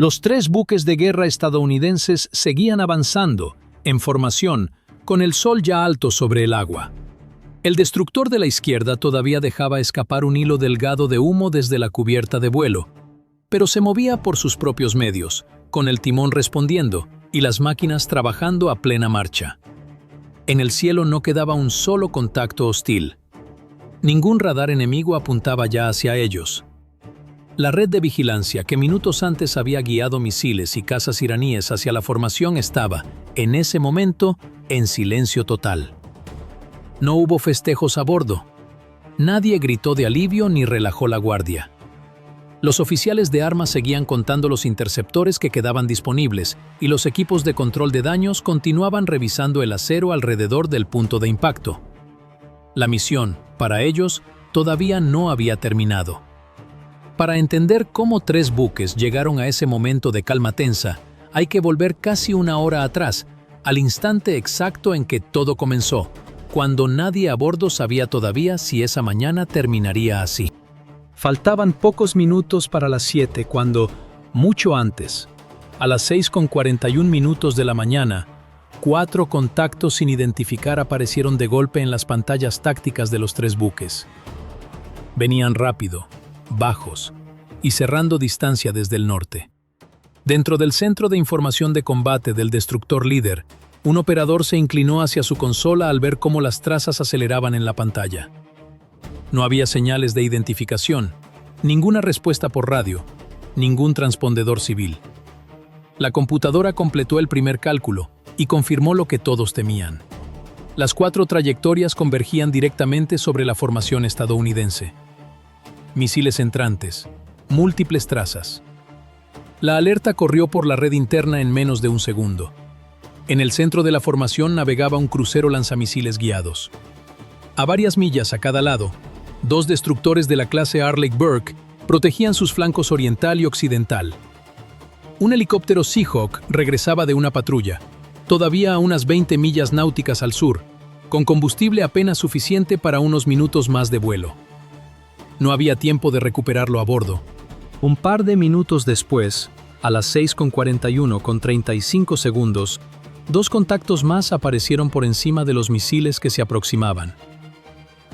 Los 3 buques de guerra estadounidenses seguían avanzando, en formación, con el sol ya alto sobre el agua. El destructor de la izquierda todavía dejaba escapar un hilo delgado de humo desde la cubierta de vuelo, pero se movía por sus propios medios, con el timón respondiendo y las máquinas trabajando a plena marcha. En el cielo no quedaba un solo contacto hostil. Ningún radar enemigo apuntaba ya hacia ellos. La red de vigilancia que minutos antes había guiado misiles y cazas iraníes hacia la formación estaba, en ese momento, en silencio total. No hubo festejos a bordo. Nadie gritó de alivio ni relajó la guardia. Los oficiales de armas seguían contando los interceptores que quedaban disponibles y los equipos de control de daños continuaban revisando el acero alrededor del punto de impacto. La misión, para ellos, todavía no había terminado. Para entender cómo 3 buques llegaron a ese momento de calma tensa, hay que volver casi una hora atrás, al instante exacto en que todo comenzó, cuando nadie a bordo sabía todavía si esa mañana terminaría así. Faltaban pocos minutos para las 7 cuando, mucho antes, a las 6:41 de la mañana, 4 contactos sin identificar aparecieron de golpe en las pantallas tácticas de los 3 buques. Venían rápido, bajos y cerrando distancia desde el norte. Dentro del centro de información de combate del destructor líder, un operador se inclinó hacia su consola al ver cómo las trazas aceleraban en la pantalla. No había señales de identificación, ninguna respuesta por radio, ningún transpondedor civil. La computadora completó el primer cálculo y confirmó lo que todos temían. Las 4 trayectorias convergían directamente sobre la formación estadounidense. Misiles entrantes, múltiples trazas. La alerta corrió por la red interna en menos de un segundo. En el centro de la formación navegaba un crucero lanzamisiles guiados. A varias millas a cada lado, 2 destructores de la clase Arleigh Burke protegían sus flancos oriental y occidental. Un helicóptero Seahawk regresaba de una patrulla, todavía a unas 20 millas náuticas al sur, con combustible apenas suficiente para unos minutos más de vuelo. No había tiempo de recuperarlo a bordo. Un par de minutos después, a las 6:41 con 35 segundos, 2 contactos más aparecieron por encima de los misiles que se aproximaban.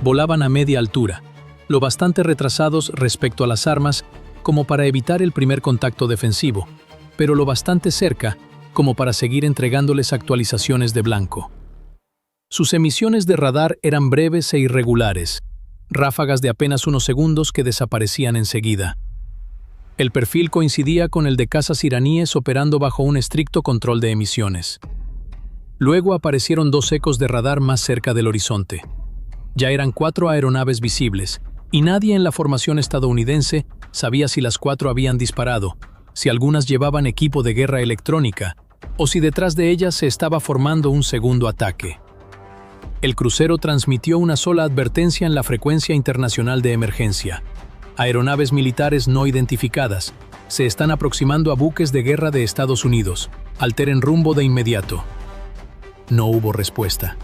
Volaban a media altura, lo bastante retrasados respecto a las armas como para evitar el primer contacto defensivo, pero lo bastante cerca como para seguir entregándoles actualizaciones de blanco. Sus emisiones de radar eran breves e irregulares, ráfagas de apenas unos segundos que desaparecían enseguida. El perfil coincidía con el de cazas iraníes operando bajo un estricto control de emisiones. Luego aparecieron 2 ecos de radar más cerca del horizonte. Ya eran 4 aeronaves visibles, y nadie en la formación estadounidense sabía si las 4 habían disparado, si algunas llevaban equipo de guerra electrónica, o si detrás de ellas se estaba formando un segundo ataque. El crucero transmitió una sola advertencia en la frecuencia internacional de emergencia. Aeronaves militares no identificadas. Se están aproximando a buques de guerra de Estados Unidos. Alteren rumbo de inmediato. No hubo respuesta.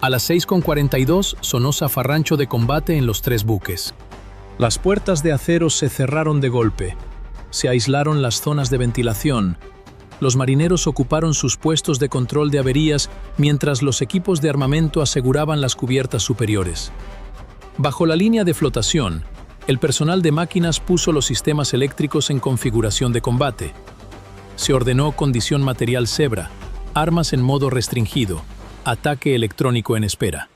A las 6:42 sonó zafarrancho de combate en los 3 buques. Las puertas de acero se cerraron de golpe. Se aislaron las zonas de ventilación. Los marineros ocuparon sus puestos de control de averías mientras los equipos de armamento aseguraban las cubiertas superiores. Bajo la línea de flotación, el personal de máquinas puso los sistemas eléctricos en configuración de combate. Se ordenó condición material Zebra, armas en modo restringido, ataque electrónico en espera.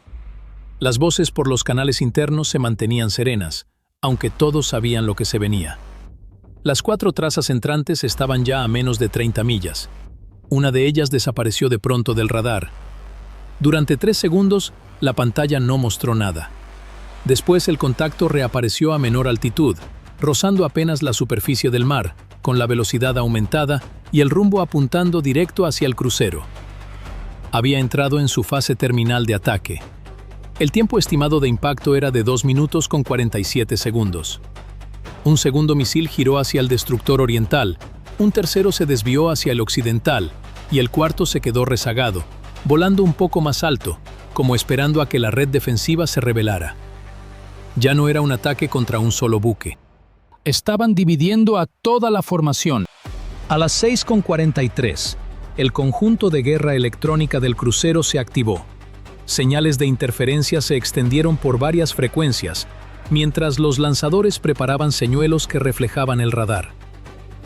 Las voces por los canales internos se mantenían serenas, aunque todos sabían lo que se venía. Las 4 trazas entrantes estaban ya a menos de 30 millas. Una de ellas desapareció de pronto del radar. Durante 3 segundos, la pantalla no mostró nada. Después el contacto reapareció a menor altitud, rozando apenas la superficie del mar, con la velocidad aumentada y el rumbo apuntando directo hacia el crucero. Había entrado en su fase terminal de ataque. El tiempo estimado de impacto era de 2 minutos con 47 segundos. Un segundo misil giró hacia el destructor oriental, un tercero se desvió hacia el occidental y el cuarto se quedó rezagado, volando un poco más alto, como esperando a que la red defensiva se revelara. Ya no era un ataque contra un solo buque. Estaban dividiendo a toda la formación. A las 6:43, el conjunto de guerra electrónica del crucero se activó. Señales de interferencia se extendieron por varias frecuencias, mientras los lanzadores preparaban señuelos que reflejaban el radar.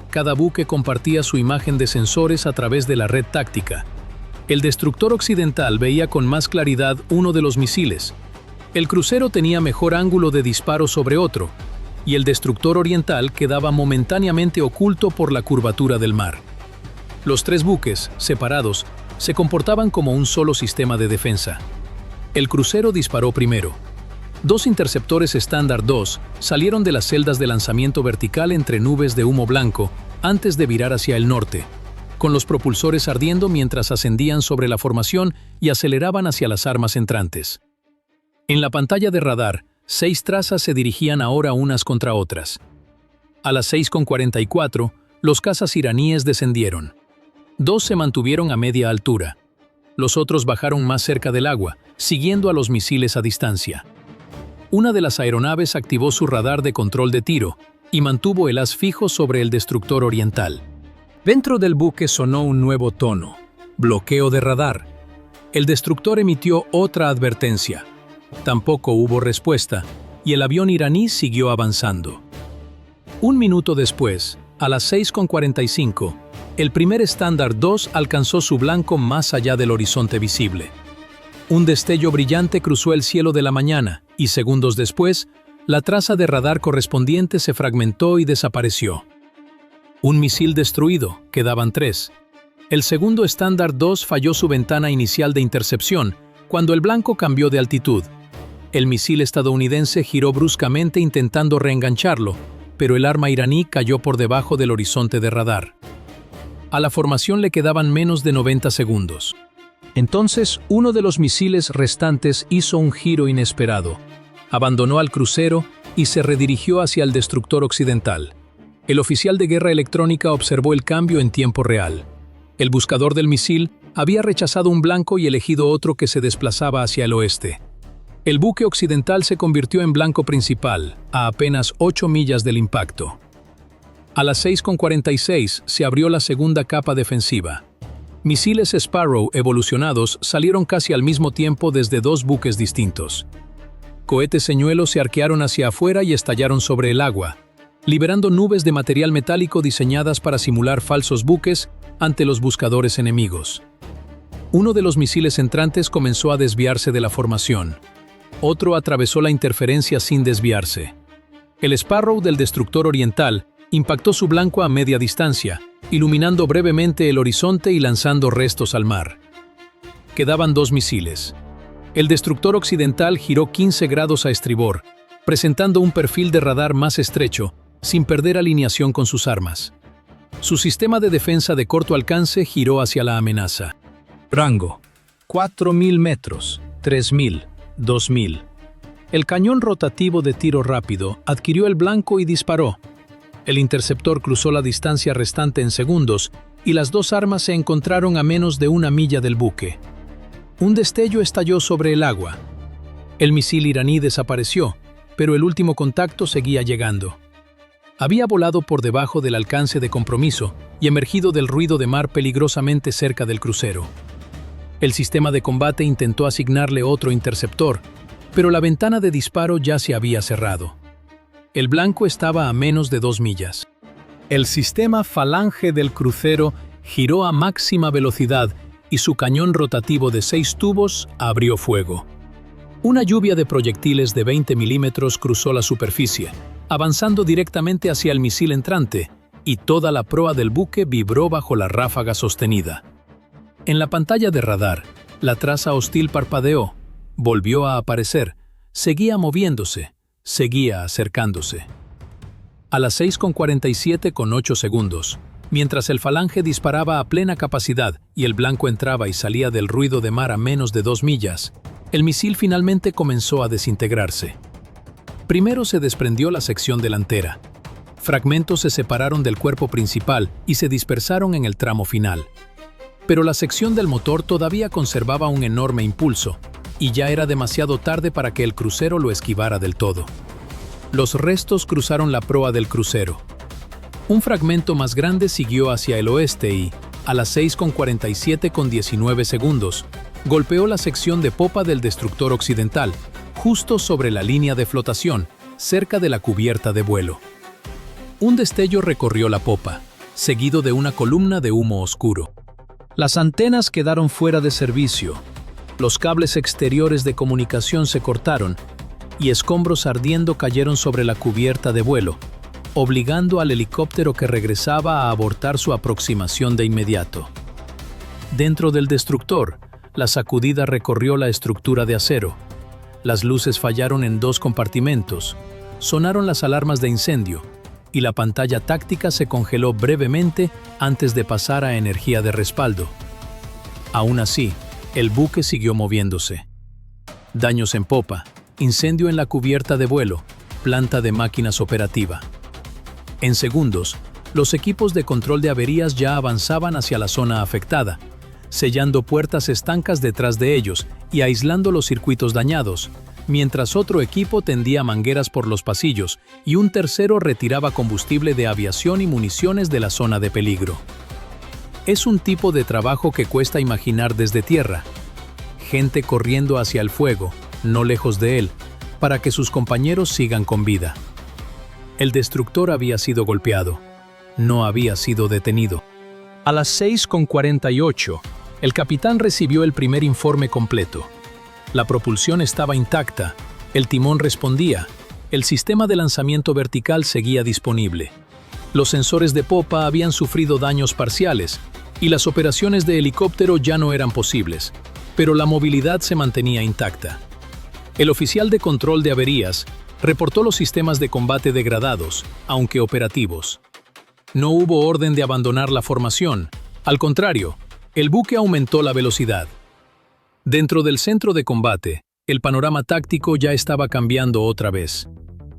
Cada buque compartía su imagen de sensores a través de la red táctica. El destructor occidental veía con más claridad uno de los misiles. El crucero tenía mejor ángulo de disparo sobre otro, y el destructor oriental quedaba momentáneamente oculto por la curvatura del mar. Los tres buques, separados, se comportaban como un solo sistema de defensa. El crucero disparó primero. Dos interceptores estándar 2 salieron de las celdas de lanzamiento vertical entre nubes de humo blanco antes de virar hacia el norte, con los propulsores ardiendo mientras ascendían sobre la formación y aceleraban hacia las armas entrantes. En la pantalla de radar, 6 trazas se dirigían ahora unas contra otras. A las 6:44, los cazas iraníes descendieron. 2 se mantuvieron a media altura. Los otros bajaron más cerca del agua, siguiendo a los misiles a distancia. Una de las aeronaves activó su radar de control de tiro y mantuvo el haz fijo sobre el destructor oriental. Dentro del buque sonó un nuevo tono: bloqueo de radar. El destructor emitió otra advertencia. Tampoco hubo respuesta, y el avión iraní siguió avanzando. Un minuto después, a las 6:45, el primer estándar 2 alcanzó su blanco más allá del horizonte visible. Un destello brillante cruzó el cielo de la mañana, y segundos después, la traza de radar correspondiente se fragmentó y desapareció. Un misil destruido, quedaban 3. El segundo estándar 2 falló su ventana inicial de intercepción, cuando el blanco cambió de altitud. El misil estadounidense giró bruscamente intentando reengancharlo, pero el arma iraní cayó por debajo del horizonte de radar. A la formación le quedaban menos de 90 segundos. Entonces, uno de los misiles restantes hizo un giro inesperado. Abandonó al crucero y se redirigió hacia el destructor occidental. El oficial de guerra electrónica observó el cambio en tiempo real. El buscador del misil había rechazado un blanco y elegido otro que se desplazaba hacia el oeste. El buque occidental se convirtió en blanco principal, a apenas 8 millas del impacto. A las 6:46 se abrió la segunda capa defensiva. Misiles Sparrow evolucionados salieron casi al mismo tiempo desde 2 buques distintos. Cohetes señuelos se arquearon hacia afuera y estallaron sobre el agua, liberando nubes de material metálico diseñadas para simular falsos buques ante los buscadores enemigos. Uno de los misiles entrantes comenzó a desviarse de la formación. Otro atravesó la interferencia sin desviarse. El Sparrow del destructor oriental impactó su blanco a media distancia, iluminando brevemente el horizonte y lanzando restos al mar. Quedaban 2 misiles. El destructor occidental giró 15 grados a estribor, presentando un perfil de radar más estrecho, sin perder alineación con sus armas. Su sistema de defensa de corto alcance giró hacia la amenaza. Rango: 4.000 metros, 3.000, 2.000. El cañón rotativo de tiro rápido adquirió el blanco y disparó. El interceptor cruzó la distancia restante en segundos y las 2 armas se encontraron a menos de 1 milla del buque. Un destello estalló sobre el agua. El misil iraní desapareció, pero el último contacto seguía llegando. Había volado por debajo del alcance de compromiso y emergido del ruido de mar peligrosamente cerca del crucero. El sistema de combate intentó asignarle otro interceptor, pero la ventana de disparo ya se había cerrado. El blanco estaba a menos de 2 millas. El sistema Falange del crucero giró a máxima velocidad y su cañón rotativo de 6 tubos abrió fuego. Una lluvia de proyectiles de 20 milímetros cruzó la superficie, avanzando directamente hacia el misil entrante, y toda la proa del buque vibró bajo la ráfaga sostenida. En la pantalla de radar, la traza hostil parpadeó, volvió a aparecer, seguía moviéndose, seguía acercándose. A las 6:47 segundos, mientras el Falange disparaba a plena capacidad y el blanco entraba y salía del ruido de mar a menos de 2 millas, el misil finalmente comenzó a desintegrarse. Primero se desprendió la sección delantera. Fragmentos se separaron del cuerpo principal y se dispersaron en el tramo final. Pero la sección del motor todavía conservaba un enorme impulso, y ya era demasiado tarde para que el crucero lo esquivara del todo. Los restos cruzaron la proa del crucero. Un fragmento más grande siguió hacia el oeste y, a las 6:47:19, golpeó la sección de popa del destructor occidental, justo sobre la línea de flotación, cerca de la cubierta de vuelo. Un destello recorrió la popa, seguido de una columna de humo oscuro. Las antenas quedaron fuera de servicio, los cables exteriores de comunicación se cortaron y escombros ardiendo cayeron sobre la cubierta de vuelo, obligando al helicóptero que regresaba a abortar su aproximación de inmediato. Dentro del destructor, la sacudida recorrió la estructura de acero. Las luces fallaron en 2 compartimentos, sonaron las alarmas de incendio y la pantalla táctica se congeló brevemente antes de pasar a energía de respaldo. Aún así, el buque siguió moviéndose. Daños en popa, incendio en la cubierta de vuelo, planta de máquinas operativa. En segundos, los equipos de control de averías ya avanzaban hacia la zona afectada, sellando puertas estancas detrás de ellos y aislando los circuitos dañados, mientras otro equipo tendía mangueras por los pasillos y un tercero retiraba combustible de aviación y municiones de la zona de peligro. Es un tipo de trabajo que cuesta imaginar desde tierra. Gente corriendo hacia el fuego, no lejos de él, para que sus compañeros sigan con vida. El destructor había sido golpeado, no había sido detenido. A las 6:48, el capitán recibió el primer informe completo. La propulsión estaba intacta, el timón respondía, el sistema de lanzamiento vertical seguía disponible. Los sensores de popa habían sufrido daños parciales y las operaciones de helicóptero ya no eran posibles, pero la movilidad se mantenía intacta. El oficial de control de averías reportó los sistemas de combate degradados, aunque operativos. No hubo orden de abandonar la formación, al contrario, el buque aumentó la velocidad. Dentro del centro de combate, el panorama táctico ya estaba cambiando otra vez.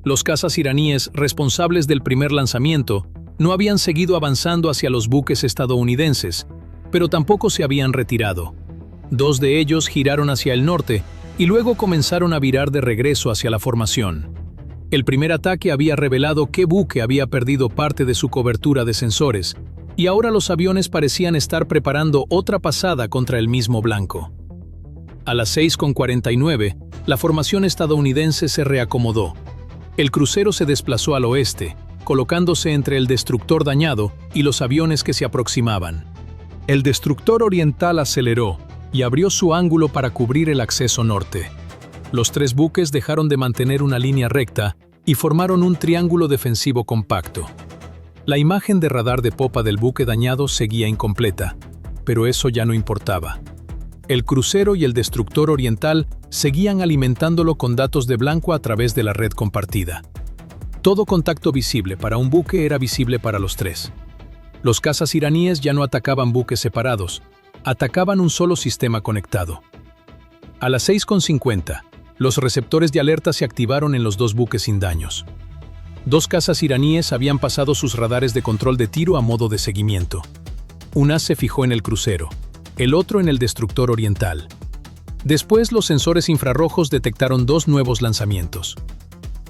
Los cazas iraníes responsables del primer lanzamiento no habían seguido avanzando hacia los buques estadounidenses, pero tampoco se habían retirado. 2 de ellos giraron hacia el norte y luego comenzaron a virar de regreso hacia la formación. El primer ataque había revelado que buque había perdido parte de su cobertura de sensores, y ahora los aviones parecían estar preparando otra pasada contra el mismo blanco. A las 6:49, la formación estadounidense se reacomodó. El crucero se desplazó al oeste, colocándose entre el destructor dañado y los aviones que se aproximaban. El destructor oriental aceleró y abrió su ángulo para cubrir el acceso norte. Los 3 buques dejaron de mantener una línea recta y formaron un triángulo defensivo compacto. La imagen de radar de popa del buque dañado seguía incompleta, pero eso ya no importaba. El crucero y el destructor oriental seguían alimentándolo con datos de blanco a través de la red compartida. Todo contacto visible para un buque era visible para los 3. Los cazas iraníes ya no atacaban buques separados, atacaban un solo sistema conectado. A las 6:50, los receptores de alerta se activaron en los 2 buques sin daños. 2 cazas iraníes habían pasado sus radares de control de tiro a modo de seguimiento. Un haz se fijó en el crucero, el otro en el destructor oriental. Después, los sensores infrarrojos detectaron 2 nuevos lanzamientos.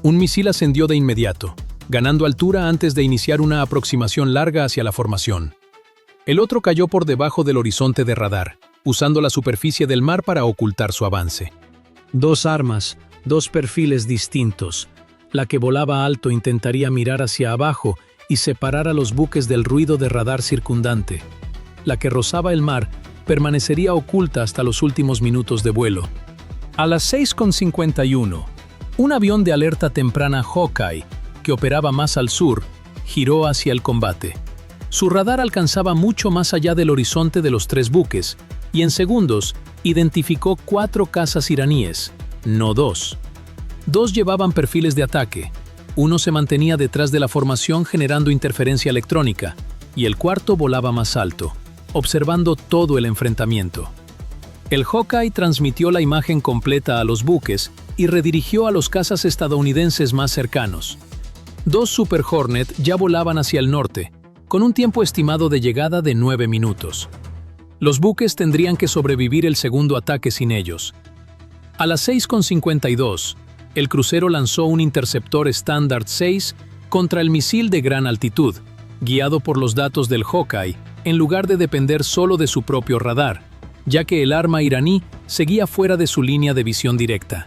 Un misil ascendió de inmediato, ganando altura antes de iniciar una aproximación larga hacia la formación. El otro cayó por debajo del horizonte de radar, usando la superficie del mar para ocultar su avance. 2 armas, 2 perfiles distintos. La que volaba alto intentaría mirar hacia abajo y separar a los buques del ruido de radar circundante. La que rozaba el mar permanecería oculta hasta los últimos minutos de vuelo. A las 6:51, un avión de alerta temprana Hawkeye, que operaba más al sur, giró hacia el combate. Su radar alcanzaba mucho más allá del horizonte de los 3 buques, y en segundos identificó 4 cazas iraníes, no 2. 2 llevaban perfiles de ataque, uno se mantenía detrás de la formación generando interferencia electrónica, y el cuarto volaba más alto, observando todo el enfrentamiento. El Hawkeye transmitió la imagen completa a los buques y redirigió a los cazas estadounidenses más cercanos. 2 Super Hornet ya volaban hacia el norte, con un tiempo estimado de llegada de 9 minutos. Los buques tendrían que sobrevivir el segundo ataque sin ellos. A las 6:52, el crucero lanzó un interceptor Standard 6 contra el misil de gran altitud, guiado por los datos del Hawkeye, en lugar de depender solo de su propio radar, ya que el arma iraní seguía fuera de su línea de visión directa.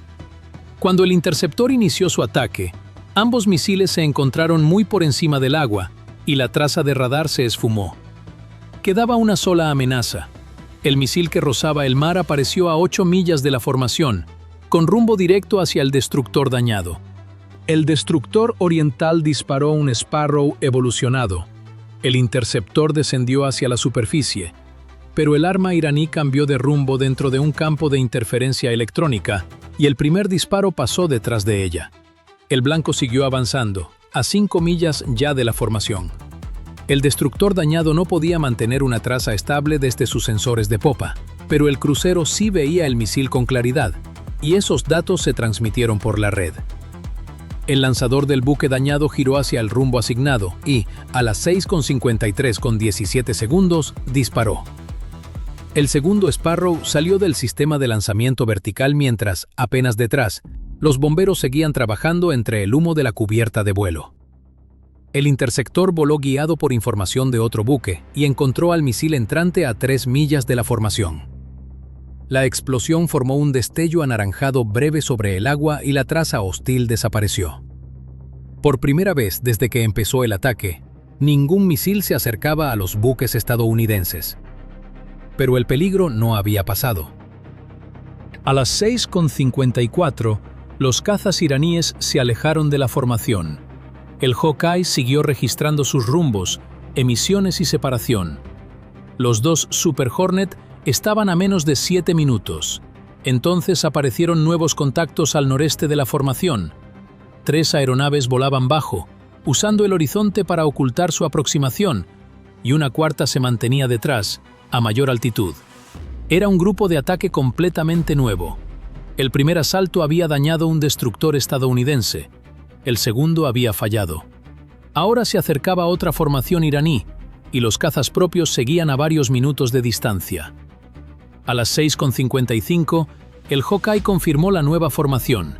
Cuando el interceptor inició su ataque, ambos misiles se encontraron muy por encima del agua y la traza de radar se esfumó. Quedaba una sola amenaza. El misil que rozaba el mar apareció a 8 millas de la formación, con rumbo directo hacia el destructor dañado. El destructor oriental disparó un Sparrow evolucionado. El interceptor descendió hacia la superficie, pero el arma iraní cambió de rumbo dentro de un campo de interferencia electrónica y el primer disparo pasó detrás de ella. El blanco siguió avanzando, a 5 millas ya de la formación. El destructor dañado no podía mantener una traza estable desde sus sensores de popa, pero el crucero sí veía el misil con claridad, y esos datos se transmitieron por la red. El lanzador del buque dañado giró hacia el rumbo asignado y, a las 6:53:17, disparó. El segundo Sparrow salió del sistema de lanzamiento vertical mientras, apenas detrás, los bomberos seguían trabajando entre el humo de la cubierta de vuelo. El interceptor voló guiado por información de otro buque y encontró al misil entrante a 3 millas de la formación. La explosión formó un destello anaranjado breve sobre el agua y la traza hostil desapareció. Por primera vez desde que empezó el ataque, ningún misil se acercaba a los buques estadounidenses. Pero el peligro no había pasado. A las 6:54, los cazas iraníes se alejaron de la formación. El Hawkeye siguió registrando sus rumbos, emisiones y separación. Los dos Super Hornet estaban a menos de 7 minutos. Entonces aparecieron nuevos contactos al noreste de la formación. 3 aeronaves volaban bajo, usando el horizonte para ocultar su aproximación, y una cuarta se mantenía detrás, a mayor altitud. Era un grupo de ataque completamente nuevo. El primer asalto había dañado un destructor estadounidense. El segundo había fallado. Ahora se acercaba otra formación iraní, y los cazas propios seguían a varios minutos de distancia. A las 6:55, el Hawkeye confirmó la nueva formación.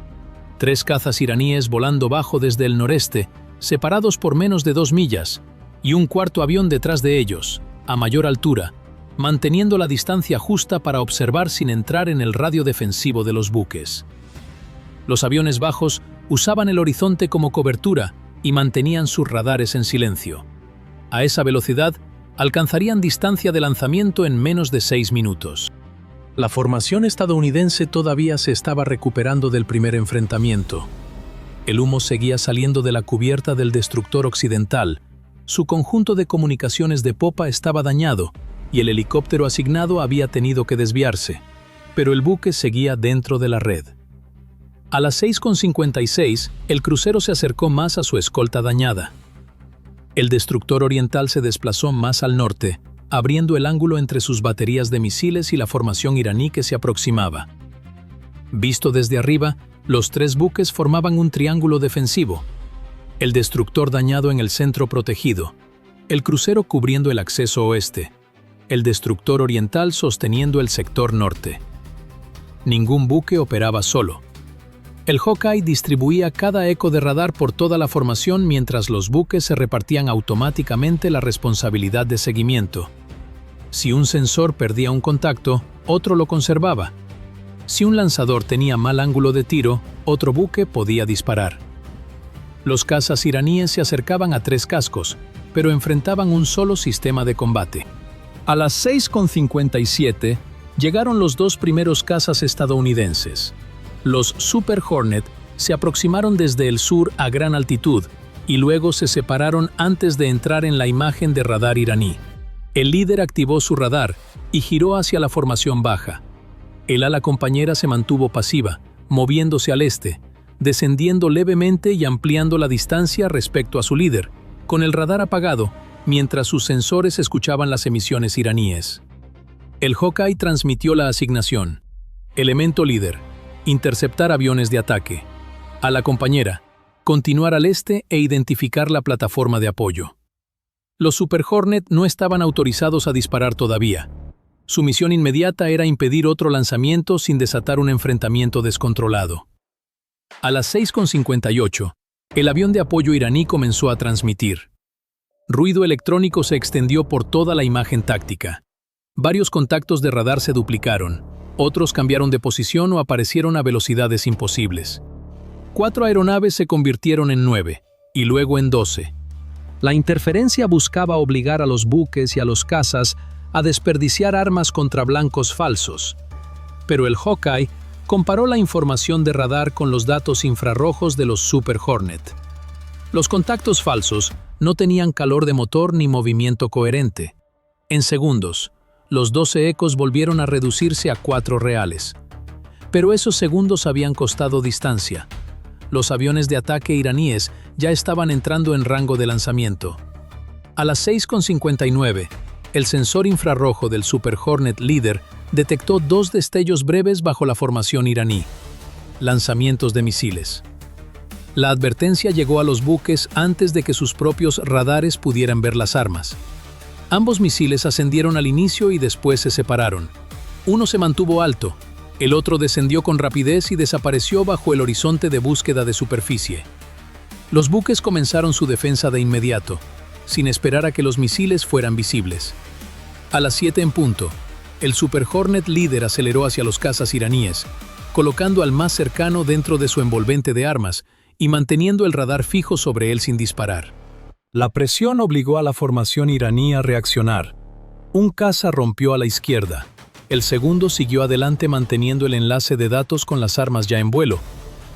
3 cazas iraníes volando bajo desde el noreste, separados por menos de 2 millas, y un cuarto avión detrás de ellos, a mayor altura, manteniendo la distancia justa para observar sin entrar en el radio defensivo de los buques. Los aviones bajos usaban el horizonte como cobertura y mantenían sus radares en silencio. A esa velocidad, alcanzarían distancia de lanzamiento en menos de 6 minutos. La formación estadounidense todavía se estaba recuperando del primer enfrentamiento. El humo seguía saliendo de la cubierta del destructor occidental. Su conjunto de comunicaciones de popa estaba dañado y el helicóptero asignado había tenido que desviarse, pero el buque seguía dentro de la red. A las 6:56, el crucero se acercó más a su escolta dañada. El destructor oriental se desplazó más al norte, abriendo el ángulo entre sus baterías de misiles y la formación iraní que se aproximaba. Visto desde arriba, los 3 buques formaban un triángulo defensivo. El destructor dañado en el centro protegido, el crucero cubriendo el acceso oeste, el destructor oriental sosteniendo el sector norte. Ningún buque operaba solo. El Hawkeye distribuía cada eco de radar por toda la formación mientras los buques se repartían automáticamente la responsabilidad de seguimiento. Si un sensor perdía un contacto, otro lo conservaba. Si un lanzador tenía mal ángulo de tiro, otro buque podía disparar. Los cazas iraníes se acercaban a 3 cascos, pero enfrentaban un solo sistema de combate. A las 6:57 llegaron los 2 primeros cazas estadounidenses. Los Super Hornet se aproximaron desde el sur a gran altitud y luego se separaron antes de entrar en la imagen de radar iraní. El líder activó su radar y giró hacia la formación baja. El ala compañera se mantuvo pasiva, moviéndose al este, descendiendo levemente y ampliando la distancia respecto a su líder, con el radar apagado, mientras sus sensores escuchaban las emisiones iraníes. El Hawkeye transmitió la asignación. Elemento líder: interceptar aviones de ataque. A la compañera: continuar al este e identificar la plataforma de apoyo. Los Super Hornet no estaban autorizados a disparar todavía. Su misión inmediata era impedir otro lanzamiento sin desatar un enfrentamiento descontrolado. A las 6:58, el avión de apoyo iraní comenzó a transmitir. Ruido electrónico se extendió por toda la imagen táctica. Varios contactos de radar se duplicaron, otros cambiaron de posición o aparecieron a velocidades imposibles. 4 aeronaves se convirtieron en 9, y luego en 12. La interferencia buscaba obligar a los buques y a los cazas a desperdiciar armas contra blancos falsos. Pero el Hawkeye comparó la información de radar con los datos infrarrojos de los Super Hornet. Los contactos falsos no tenían calor de motor ni movimiento coherente. En segundos, los 12 ecos volvieron a reducirse a 4 reales. Pero esos segundos habían costado distancia. Los aviones de ataque iraníes ya estaban entrando en rango de lanzamiento. A las 6:59, el sensor infrarrojo del Super Hornet líder detectó 2 destellos breves bajo la formación iraní. Lanzamientos de misiles. La advertencia llegó a los buques antes de que sus propios radares pudieran ver las armas. Ambos misiles ascendieron al inicio y después se separaron. Uno se mantuvo alto, el otro descendió con rapidez y desapareció bajo el horizonte de búsqueda de superficie. Los buques comenzaron su defensa de inmediato, sin esperar a que los misiles fueran visibles. A las 7 en punto, el Super Hornet líder aceleró hacia los cazas iraníes, colocando al más cercano dentro de su envolvente de armas y manteniendo el radar fijo sobre él sin disparar. La presión obligó a la formación iraní a reaccionar. Un caza rompió a la izquierda. El segundo siguió adelante manteniendo el enlace de datos con las armas ya en vuelo,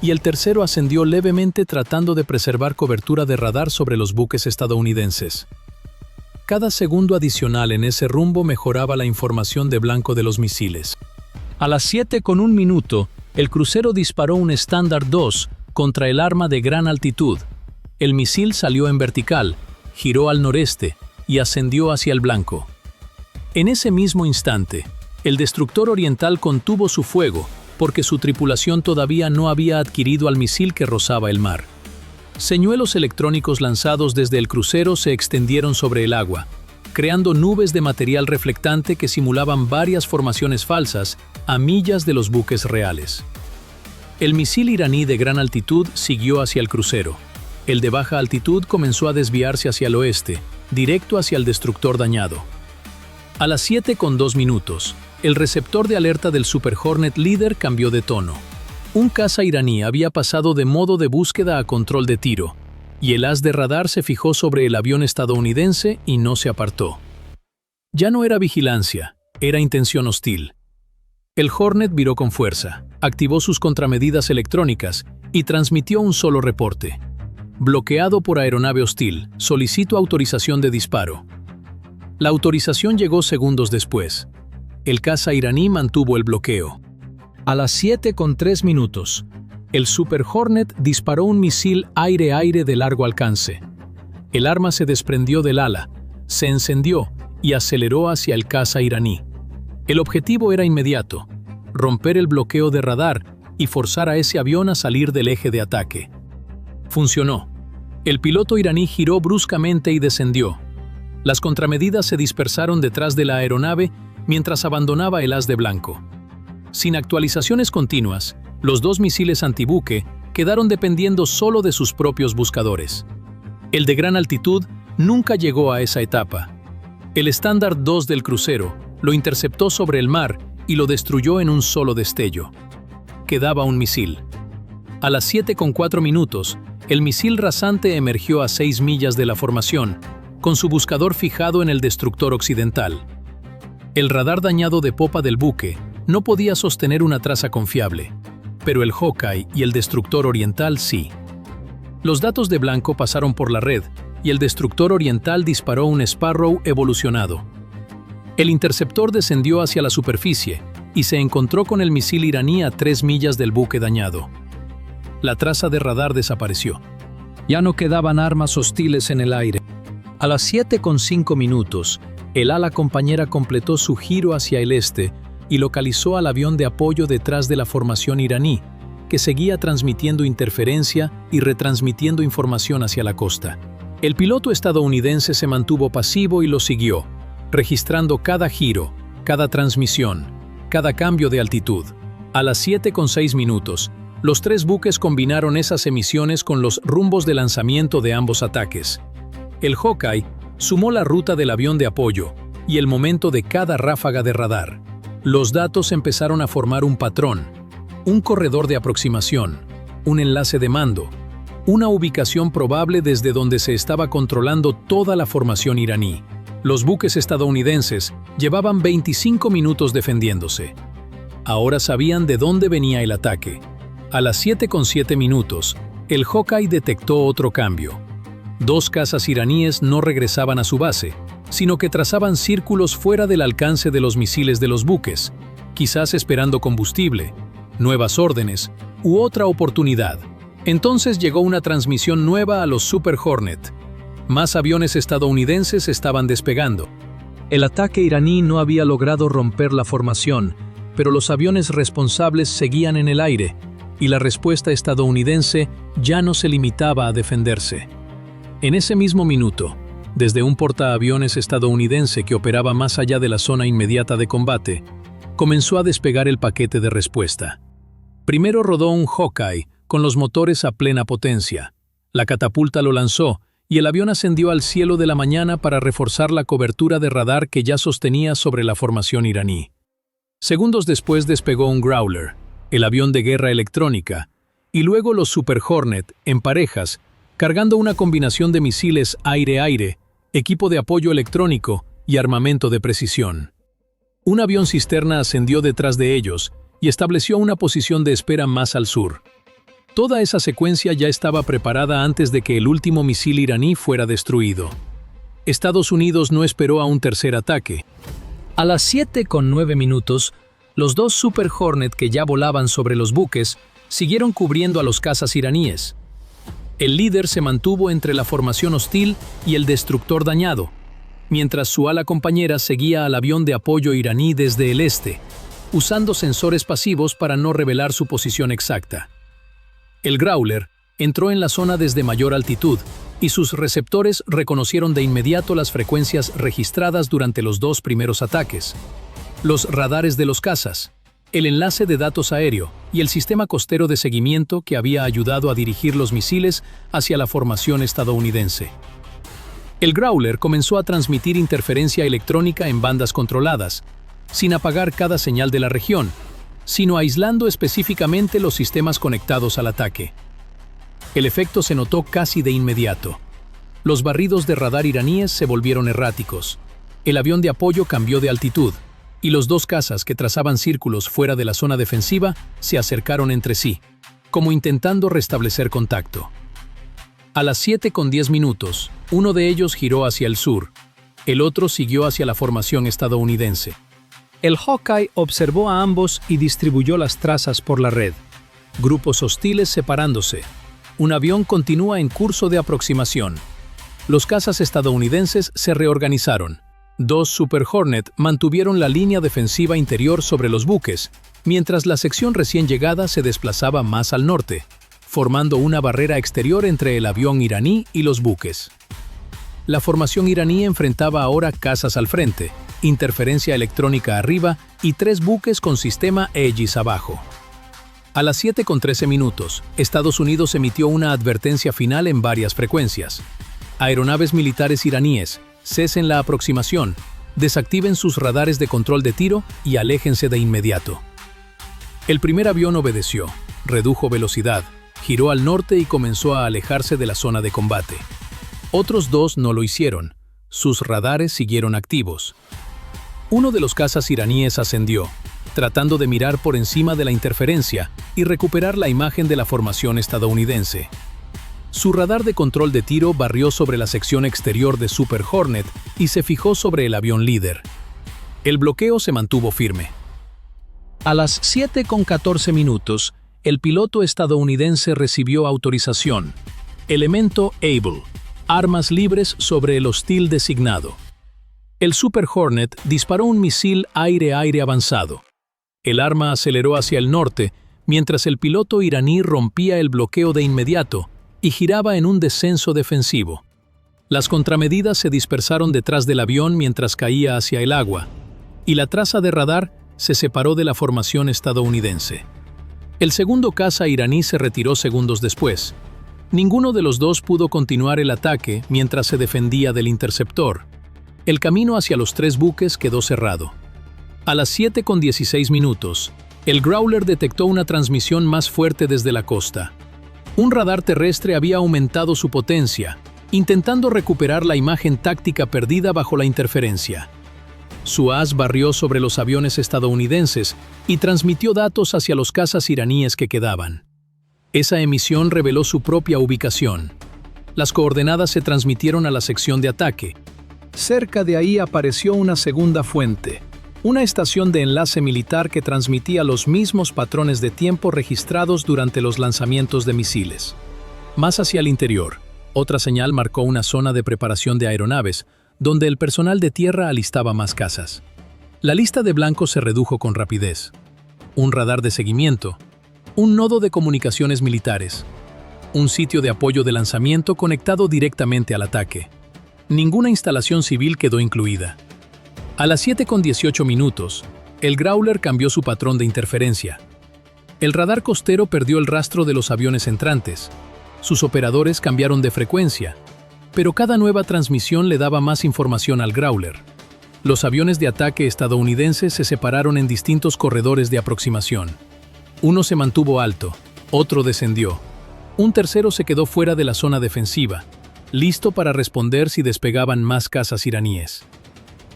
y el tercero ascendió levemente tratando de preservar cobertura de radar sobre los buques estadounidenses. Cada segundo adicional en ese rumbo mejoraba la información de blanco de los misiles. A las 7:01, el crucero disparó un Standard 2 contra el arma de gran altitud. El misil salió en vertical, giró al noreste y ascendió hacia el blanco. En ese mismo instante, el destructor oriental contuvo su fuego porque su tripulación todavía no había adquirido al misil que rozaba el mar. Señuelos electrónicos lanzados desde el crucero se extendieron sobre el agua, creando nubes de material reflectante que simulaban varias formaciones falsas a millas de los buques reales. El misil iraní de gran altitud siguió hacia el crucero. El de baja altitud comenzó a desviarse hacia el oeste, directo hacia el destructor dañado. A las 7:02, el receptor de alerta del Super Hornet líder cambió de tono. Un caza iraní había pasado de modo de búsqueda a control de tiro, y el haz de radar se fijó sobre el avión estadounidense y no se apartó. Ya no era vigilancia, era intención hostil. El Hornet viró con fuerza, activó sus contramedidas electrónicas y transmitió un solo reporte. Bloqueado por aeronave hostil, solicito autorización de disparo. La autorización llegó segundos después. El caza iraní mantuvo el bloqueo. A las 7:03, el Super Hornet disparó un misil aire-aire de largo alcance. El arma se desprendió del ala, se encendió y aceleró hacia el caza iraní. El objetivo era inmediato: romper el bloqueo de radar y forzar a ese avión a salir del eje de ataque. Funcionó. El piloto iraní giró bruscamente y descendió. Las contramedidas se dispersaron detrás de la aeronave mientras abandonaba el haz de blanco. Sin actualizaciones continuas, los 2 misiles antibuque quedaron dependiendo solo de sus propios buscadores. El de gran altitud nunca llegó a esa etapa. El Standard 2 del crucero lo interceptó sobre el mar y lo destruyó en un solo destello. Quedaba un misil. A las 7:04, el misil rasante emergió a 6 millas de la formación, con su buscador fijado en el destructor occidental. El radar dañado de popa del buque no podía sostener una traza confiable, pero el Hawkeye y el destructor oriental sí. Los datos de blanco pasaron por la red y el destructor oriental disparó un Sparrow evolucionado. El interceptor descendió hacia la superficie y se encontró con el misil iraní a 3 millas del buque dañado. La traza de radar desapareció. Ya no quedaban armas hostiles en el aire. A las 7:05, el ala compañera completó su giro hacia el este y localizó al avión de apoyo detrás de la formación iraní, que seguía transmitiendo interferencia y retransmitiendo información hacia la costa. El piloto estadounidense se mantuvo pasivo y lo siguió, registrando cada giro, cada transmisión, cada cambio de altitud. A las 7:06, los 3 buques combinaron esas emisiones con los rumbos de lanzamiento de ambos ataques. El Hawkeye Sumó la ruta del avión de apoyo y el momento de cada ráfaga de radar. Los datos empezaron a formar un patrón, un corredor de aproximación, un enlace de mando, una ubicación probable desde donde se estaba controlando toda la formación iraní. Los buques estadounidenses llevaban 25 minutos defendiéndose. Ahora sabían de dónde venía el ataque. A las 7:07, el Hawkeye detectó otro cambio. 2 cazas iraníes no regresaban a su base, sino que trazaban círculos fuera del alcance de los misiles de los buques, quizás esperando combustible, nuevas órdenes u otra oportunidad. Entonces llegó una transmisión nueva a los Super Hornet. Más aviones estadounidenses estaban despegando. El ataque iraní no había logrado romper la formación, pero los aviones responsables seguían en el aire, y la respuesta estadounidense ya no se limitaba a defenderse. En ese mismo minuto, desde un portaaviones estadounidense que operaba más allá de la zona inmediata de combate, comenzó a despegar el paquete de respuesta. Primero rodó un Hawkeye con los motores a plena potencia. La catapulta lo lanzó y el avión ascendió al cielo de la mañana para reforzar la cobertura de radar que ya sostenía sobre la formación iraní. Segundos después despegó un Growler, el avión de guerra electrónica, y luego los Super Hornet, en parejas, cargando una combinación de misiles aire-aire, equipo de apoyo electrónico y armamento de precisión. Un avión cisterna ascendió detrás de ellos y estableció una posición de espera más al sur. Toda esa secuencia ya estaba preparada antes de que el último misil iraní fuera destruido. Estados Unidos no esperó a un tercer ataque. A las 7:09, los 2 Super Hornet que ya volaban sobre los buques siguieron cubriendo a los cazas iraníes. El líder se mantuvo entre la formación hostil y el destructor dañado, mientras su ala compañera seguía al avión de apoyo iraní desde el este, usando sensores pasivos para no revelar su posición exacta. El Growler entró en la zona desde mayor altitud y sus receptores reconocieron de inmediato las frecuencias registradas durante los 2 primeros ataques, los radares de los cazas, el enlace de datos aéreo y el sistema costero de seguimiento que había ayudado a dirigir los misiles hacia la formación estadounidense. El Growler comenzó a transmitir interferencia electrónica en bandas controladas, sin apagar cada señal de la región, sino aislando específicamente los sistemas conectados al ataque. El efecto se notó casi de inmediato. Los barridos de radar iraníes se volvieron erráticos. El avión de apoyo cambió de altitud, y los 2 cazas que trazaban círculos fuera de la zona defensiva se acercaron entre sí, como intentando restablecer contacto. A las 7:10, uno de ellos giró hacia el sur, el otro siguió hacia la formación estadounidense. El Hawkeye observó a ambos y distribuyó las trazas por la red. Grupos hostiles separándose. Un avión continúa en curso de aproximación. Los cazas estadounidenses se reorganizaron. 2 Super Hornet mantuvieron la línea defensiva interior sobre los buques, mientras la sección recién llegada se desplazaba más al norte, formando una barrera exterior entre el avión iraní y los buques. La formación iraní enfrentaba ahora cazas al frente, interferencia electrónica arriba y 3 buques con sistema Aegis abajo. A las 7:13, Estados Unidos emitió una advertencia final en varias frecuencias. Aeronaves militares iraníes, cesen la aproximación, desactiven sus radares de control de tiro y aléjense de inmediato. El primer avión obedeció, redujo velocidad, giró al norte y comenzó a alejarse de la zona de combate. Otros 2 no lo hicieron, sus radares siguieron activos. Uno de los cazas iraníes ascendió, tratando de mirar por encima de la interferencia y recuperar la imagen de la formación estadounidense. Su radar de control de tiro barrió sobre la sección exterior de Super Hornet y se fijó sobre el avión líder. El bloqueo se mantuvo firme. A las 7:14, el piloto estadounidense recibió autorización. Elemento Able. Armas libres sobre el hostil designado. El Super Hornet disparó un misil aire-aire avanzado. El arma aceleró hacia el norte, mientras el piloto iraní rompía el bloqueo de inmediato y giraba en un descenso defensivo. Las contramedidas se dispersaron detrás del avión mientras caía hacia el agua, y la traza de radar se separó de la formación estadounidense. El segundo caza iraní se retiró segundos después. Ninguno de los dos pudo continuar el ataque mientras se defendía del interceptor. El camino hacia los 3 buques quedó cerrado. A las 7:16, el Growler detectó una transmisión más fuerte desde la costa. Un radar terrestre había aumentado su potencia, intentando recuperar la imagen táctica perdida bajo la interferencia. Su haz barrió sobre los aviones estadounidenses y transmitió datos hacia los cazas iraníes que quedaban. Esa emisión reveló su propia ubicación. Las coordenadas se transmitieron a la sección de ataque. Cerca de ahí apareció una segunda fuente, una estación de enlace militar que transmitía los mismos patrones de tiempo registrados durante los lanzamientos de misiles. Más hacia el interior, otra señal marcó una zona de preparación de aeronaves, donde el personal de tierra alistaba más cazas. La lista de blancos se redujo con rapidez. Un radar de seguimiento, un nodo de comunicaciones militares, un sitio de apoyo de lanzamiento conectado directamente al ataque. Ninguna instalación civil quedó incluida. A las 7:18, el Growler cambió su patrón de interferencia. El radar costero perdió el rastro de los aviones entrantes. Sus operadores cambiaron de frecuencia, pero cada nueva transmisión le daba más información al Growler. Los aviones de ataque estadounidenses se separaron en distintos corredores de aproximación. Uno se mantuvo alto, otro descendió. Un tercero se quedó fuera de la zona defensiva, listo para responder si despegaban más cazas iraníes.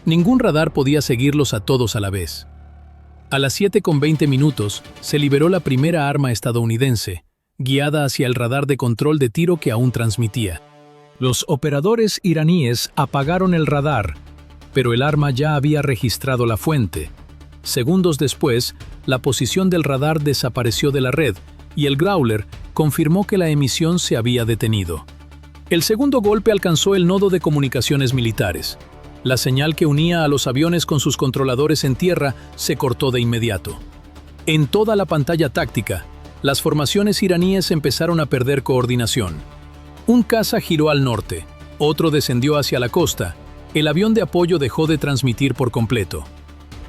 Ningún radar podía seguirlos a todos a la vez. A las 7:20 se liberó la primera arma estadounidense, guiada hacia el radar de control de tiro que aún transmitía. Los operadores iraníes apagaron el radar, pero el arma ya había registrado la fuente. Segundos después, la posición del radar desapareció de la red y el Growler confirmó que la emisión se había detenido. El segundo golpe alcanzó el nodo de comunicaciones militares. La señal que unía a los aviones con sus controladores en tierra se cortó de inmediato. En toda la pantalla táctica, las formaciones iraníes empezaron a perder coordinación. Un caza giró al norte, otro descendió hacia la costa. El avión de apoyo dejó de transmitir por completo.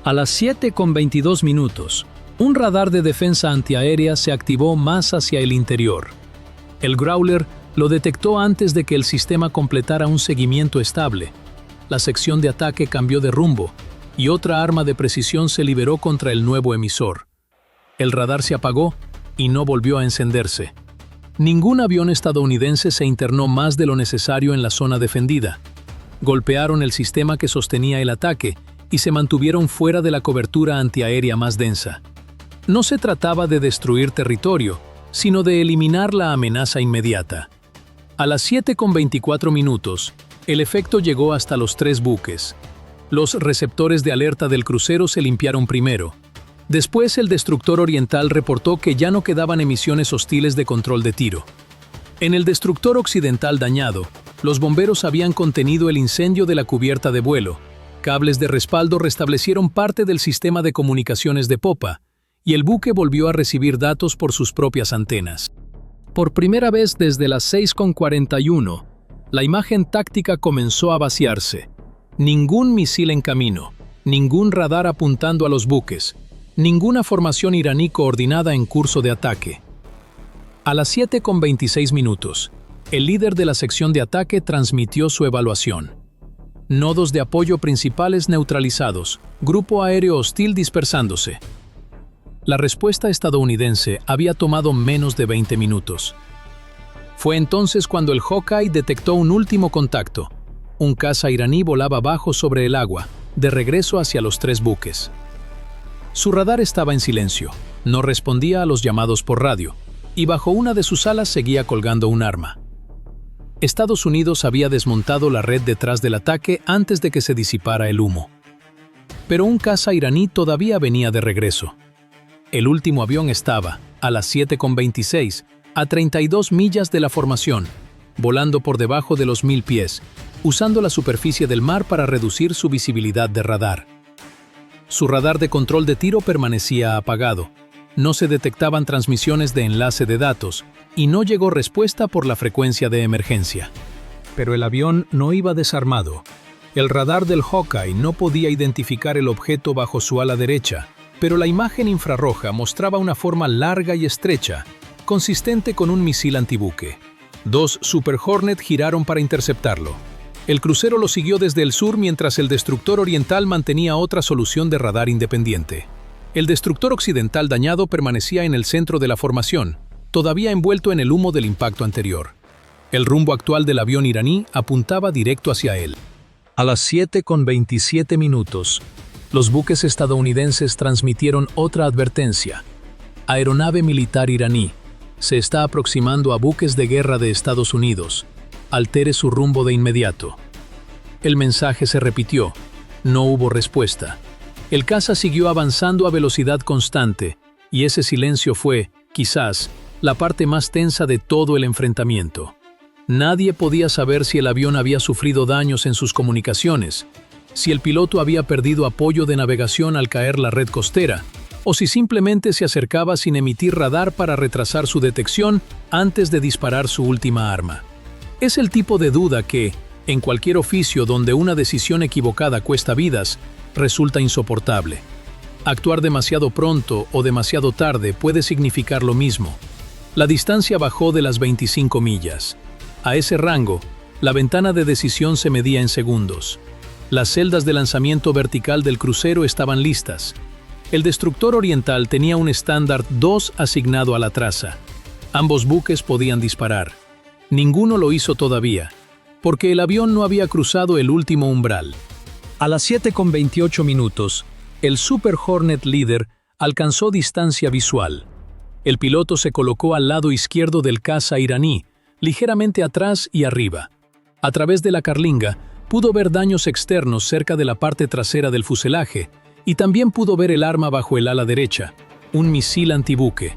A las 7:22, un radar de defensa antiaérea se activó más hacia el interior. El Growler lo detectó antes de que el sistema completara un seguimiento estable. La sección de ataque cambió de rumbo y otra arma de precisión se liberó contra el nuevo emisor. El radar se apagó y no volvió a encenderse. Ningún avión estadounidense se internó más de lo necesario en la zona defendida. Golpearon el sistema que sostenía el ataque y se mantuvieron fuera de la cobertura antiaérea más densa. No se trataba de destruir territorio, sino de eliminar la amenaza inmediata. A las 7:24, el efecto llegó hasta los 3 buques. Los receptores de alerta del crucero se limpiaron primero. Después, el destructor oriental reportó que ya no quedaban emisiones hostiles de control de tiro. En el destructor occidental dañado, los bomberos habían contenido el incendio de la cubierta de vuelo. Cables de respaldo restablecieron parte del sistema de comunicaciones de popa, y el buque volvió a recibir datos por sus propias antenas. Por primera vez desde las 6:41, la imagen táctica comenzó a vaciarse. Ningún misil en camino, ningún radar apuntando a los buques, ninguna formación iraní coordinada en curso de ataque. A las 7:26, el líder de la sección de ataque transmitió su evaluación. Nodos de apoyo principales neutralizados, grupo aéreo hostil dispersándose. La respuesta estadounidense había tomado menos de 20 minutos. Fue entonces cuando el Hawkeye detectó un último contacto. Un caza iraní volaba bajo sobre el agua, de regreso hacia los 3 buques. Su radar estaba en silencio, no respondía a los llamados por radio, y bajo una de sus alas seguía colgando un arma. Estados Unidos había desmontado la red detrás del ataque antes de que se disipara el humo. Pero un caza iraní todavía venía de regreso. El último avión estaba, a las 7:26, a 32 millas de la formación, volando por debajo de los 1000 pies, usando la superficie del mar para reducir su visibilidad de radar. Su radar de control de tiro permanecía apagado. No se detectaban transmisiones de enlace de datos y no llegó respuesta por la frecuencia de emergencia. Pero el avión no iba desarmado. El radar del Hawkeye no podía identificar el objeto bajo su ala derecha, pero la imagen infrarroja mostraba una forma larga y estrecha, consistente con un misil antibuque. Dos Super Hornet giraron para interceptarlo. El crucero lo siguió desde el sur mientras el destructor oriental mantenía otra solución de radar independiente. El destructor occidental dañado permanecía en el centro de la formación, todavía envuelto en el humo del impacto anterior. El rumbo actual del avión iraní apuntaba directo hacia él. A las 7:27, los buques estadounidenses transmitieron otra advertencia. Aeronave militar iraní. Se está aproximando a buques de guerra de Estados Unidos. Altere su rumbo de inmediato. El mensaje se repitió. No hubo respuesta. El caza siguió avanzando a velocidad constante, y ese silencio fue, quizás, la parte más tensa de todo el enfrentamiento. Nadie podía saber si el avión había sufrido daños en sus comunicaciones, si el piloto había perdido apoyo de navegación al caer la red costera, o si simplemente se acercaba sin emitir radar para retrasar su detección antes de disparar su última arma. Es el tipo de duda que, en cualquier oficio donde una decisión equivocada cuesta vidas, resulta insoportable. Actuar demasiado pronto o demasiado tarde puede significar lo mismo. La distancia bajó de las 25 millas. A ese rango, la ventana de decisión se medía en segundos. Las celdas de lanzamiento vertical del crucero estaban listas. El destructor oriental tenía un estándar 2 asignado a la traza. Ambos buques podían disparar. Ninguno lo hizo todavía, porque el avión no había cruzado el último umbral. A las 7:28, el Super Hornet líder alcanzó distancia visual. El piloto se colocó al lado izquierdo del caza iraní, ligeramente atrás y arriba. A través de la carlinga, pudo ver daños externos cerca de la parte trasera del fuselaje y también pudo ver el arma bajo el ala derecha, un misil antibuque.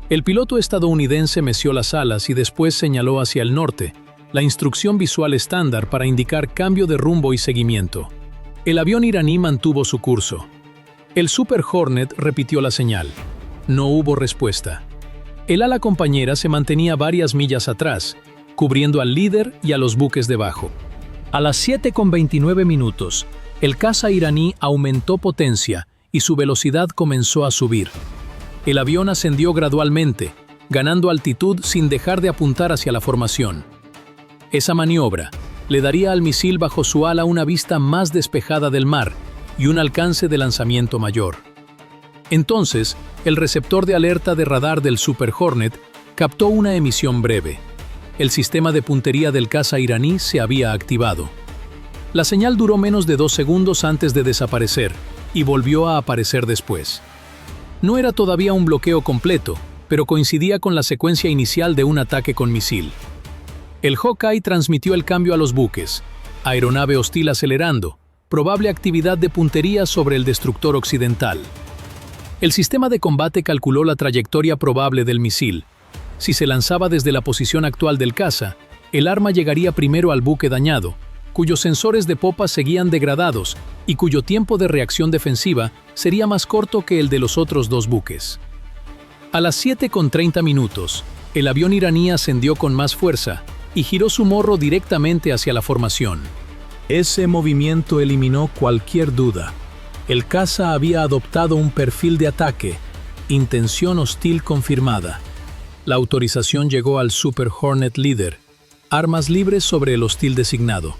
El piloto estadounidense meció las alas y después señaló hacia el norte, la instrucción visual estándar para indicar cambio de rumbo y seguimiento. El avión iraní mantuvo su curso. El Super Hornet repitió la señal. No hubo respuesta. El ala compañera se mantenía varias millas atrás, cubriendo al líder y a los buques debajo. A las 7:29, el caza iraní aumentó potencia y su velocidad comenzó a subir. El avión ascendió gradualmente, ganando altitud sin dejar de apuntar hacia la formación. Esa maniobra le daría al misil bajo su ala una vista más despejada del mar y un alcance de lanzamiento mayor. Entonces, el receptor de alerta de radar del Super Hornet captó una emisión breve. El sistema de puntería del caza iraní se había activado. La señal duró menos de 2 segundos antes de desaparecer y volvió a aparecer después. No era todavía un bloqueo completo, pero coincidía con la secuencia inicial de un ataque con misil. El Hawkeye transmitió el cambio a los buques. Aeronave hostil acelerando, probable actividad de puntería sobre el destructor occidental. El sistema de combate calculó la trayectoria probable del misil. Si se lanzaba desde la posición actual del caza, el arma llegaría primero al buque dañado, cuyos sensores de popa seguían degradados y cuyo tiempo de reacción defensiva sería más corto que el de los otros 2 buques. A las 7:30, el avión iraní ascendió con más fuerza y giró su morro directamente hacia la formación. Ese movimiento eliminó cualquier duda. El caza había adoptado un perfil de ataque, intención hostil confirmada. La autorización llegó al Super Hornet líder, armas libres sobre el hostil designado.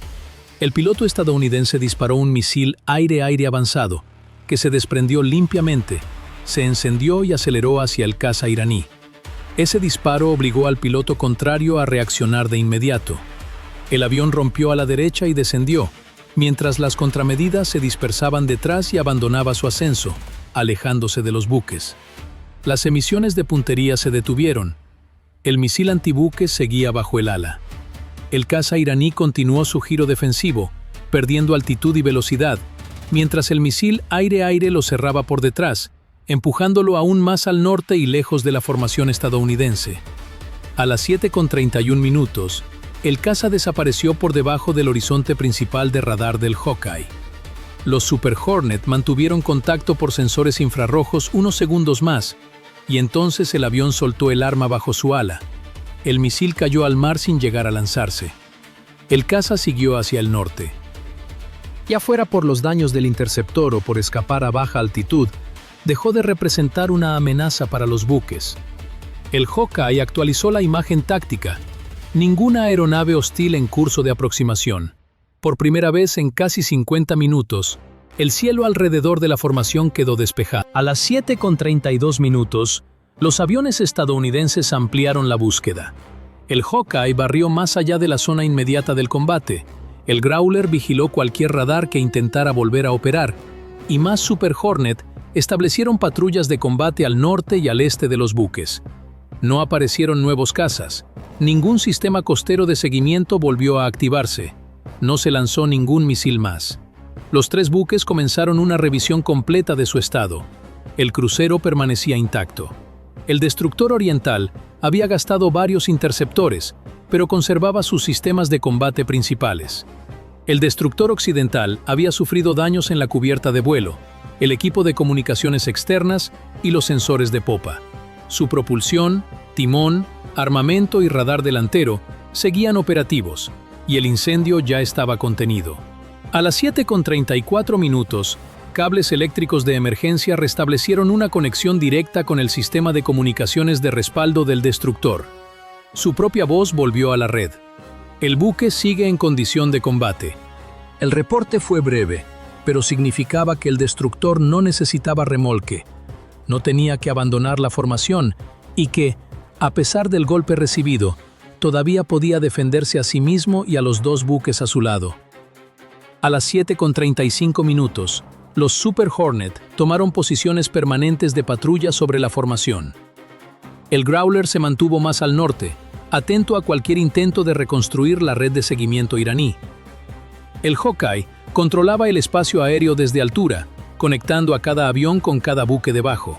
El piloto estadounidense disparó un misil aire-aire avanzado, que se desprendió limpiamente, se encendió y aceleró hacia el caza iraní. Ese disparo obligó al piloto contrario a reaccionar de inmediato. El avión rompió a la derecha y descendió, mientras las contramedidas se dispersaban detrás y abandonaba su ascenso, alejándose de los buques. Las emisiones de puntería se detuvieron. El misil antibuque seguía bajo el ala. El caza iraní continuó su giro defensivo, perdiendo altitud y velocidad, mientras el misil aire-aire lo cerraba por detrás, empujándolo aún más al norte y lejos de la formación estadounidense. A las 7:31, el caza desapareció por debajo del horizonte principal de radar del Hawkeye. Los Super Hornet mantuvieron contacto por sensores infrarrojos unos segundos más, y entonces el avión soltó el arma bajo su ala. El misil cayó al mar sin llegar a lanzarse. El caza siguió hacia el norte. Ya fuera por los daños del interceptor o por escapar a baja altitud, dejó de representar una amenaza para los buques. El Hawkeye actualizó la imagen táctica. Ninguna aeronave hostil en curso de aproximación. Por primera vez en casi 50 minutos, el cielo alrededor de la formación quedó despejado. A las 7:32 minutos, los aviones estadounidenses ampliaron la búsqueda. El Hawkeye barrió más allá de la zona inmediata del combate. El Growler vigiló cualquier radar que intentara volver a operar, y más Super Hornet establecieron patrullas de combate al norte y al este de los buques. No aparecieron nuevos cazas. Ningún sistema costero de seguimiento volvió a activarse. No se lanzó ningún misil más. Los 3 buques comenzaron una revisión completa de su estado. El crucero permanecía intacto. El destructor oriental había gastado varios interceptores, pero conservaba sus sistemas de combate principales. El destructor occidental había sufrido daños en la cubierta de vuelo, el equipo de comunicaciones externas y los sensores de popa. Su propulsión, timón, armamento y radar delantero seguían operativos, y el incendio ya estaba contenido. A las 7:34 minutos, cables eléctricos de emergencia restablecieron una conexión directa con el sistema de comunicaciones de respaldo del destructor. Su propia voz volvió a la red. El buque sigue en condición de combate. El reporte fue breve, pero significaba que el destructor no necesitaba remolque, no tenía que abandonar la formación y que, a pesar del golpe recibido, todavía podía defenderse a sí mismo y a los 2 buques a su lado. A las 7:35 minutos, los Super Hornet tomaron posiciones permanentes de patrulla sobre la formación. El Growler se mantuvo más al norte, atento a cualquier intento de reconstruir la red de seguimiento iraní. El Hawkeye controlaba el espacio aéreo desde altura, conectando a cada avión con cada buque debajo.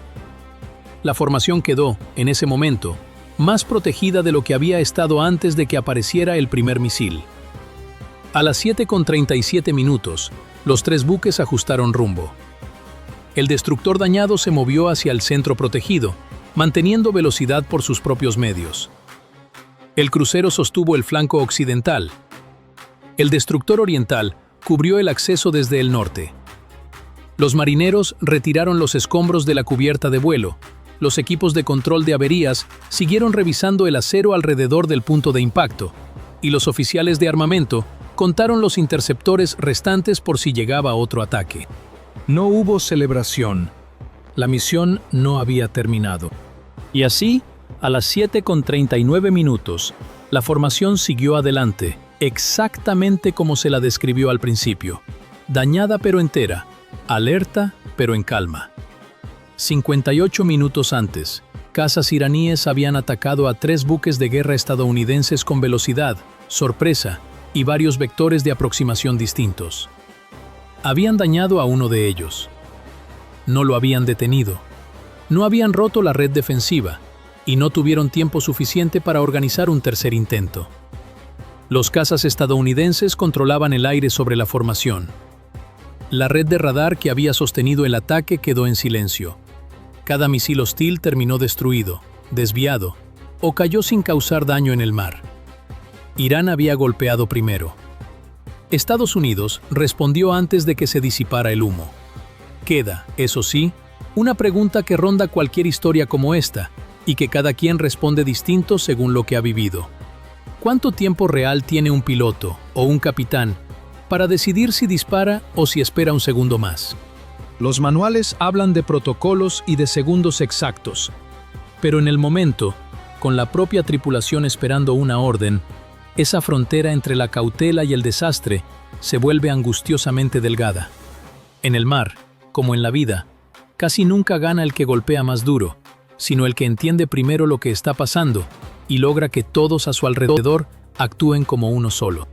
La formación quedó, en ese momento, más protegida de lo que había estado antes de que apareciera el primer misil. A las 7:37 minutos, los 3 buques ajustaron rumbo. El destructor dañado se movió hacia el centro protegido, manteniendo velocidad por sus propios medios. El crucero sostuvo el flanco occidental. El destructor oriental cubrió el acceso desde el norte. Los marineros retiraron los escombros de la cubierta de vuelo. Los equipos de control de averías siguieron revisando el acero alrededor del punto de impacto, y los oficiales de armamento contaron los interceptores restantes por si llegaba otro ataque. No hubo celebración. La misión no había terminado. Y así, a las 7:39 minutos, la formación siguió adelante, exactamente como se la describió al principio. Dañada pero entera, alerta pero en calma. 58 minutos antes, cazas iraníes habían atacado a 3 buques de guerra estadounidenses con velocidad, sorpresa y varios vectores de aproximación distintos. Habían dañado a uno de ellos. No lo habían detenido. No habían roto la red defensiva y no tuvieron tiempo suficiente para organizar un tercer intento. Los cazas estadounidenses controlaban el aire sobre la formación. La red de radar que había sostenido el ataque quedó en silencio. Cada misil hostil terminó destruido, desviado o cayó sin causar daño en el mar. Irán había golpeado primero. Estados Unidos respondió antes de que se disipara el humo. Queda, eso sí, una pregunta que ronda cualquier historia como esta y que cada quien responde distinto según lo que ha vivido. ¿Cuánto tiempo real tiene un piloto o un capitán para decidir si dispara o si espera un segundo más? Los manuales hablan de protocolos y de segundos exactos, pero en el momento, con la propia tripulación esperando una orden, esa frontera entre la cautela y el desastre se vuelve angustiosamente delgada. En el mar, como en la vida, casi nunca gana el que golpea más duro, sino el que entiende primero lo que está pasando y logra que todos a su alrededor actúen como uno solo.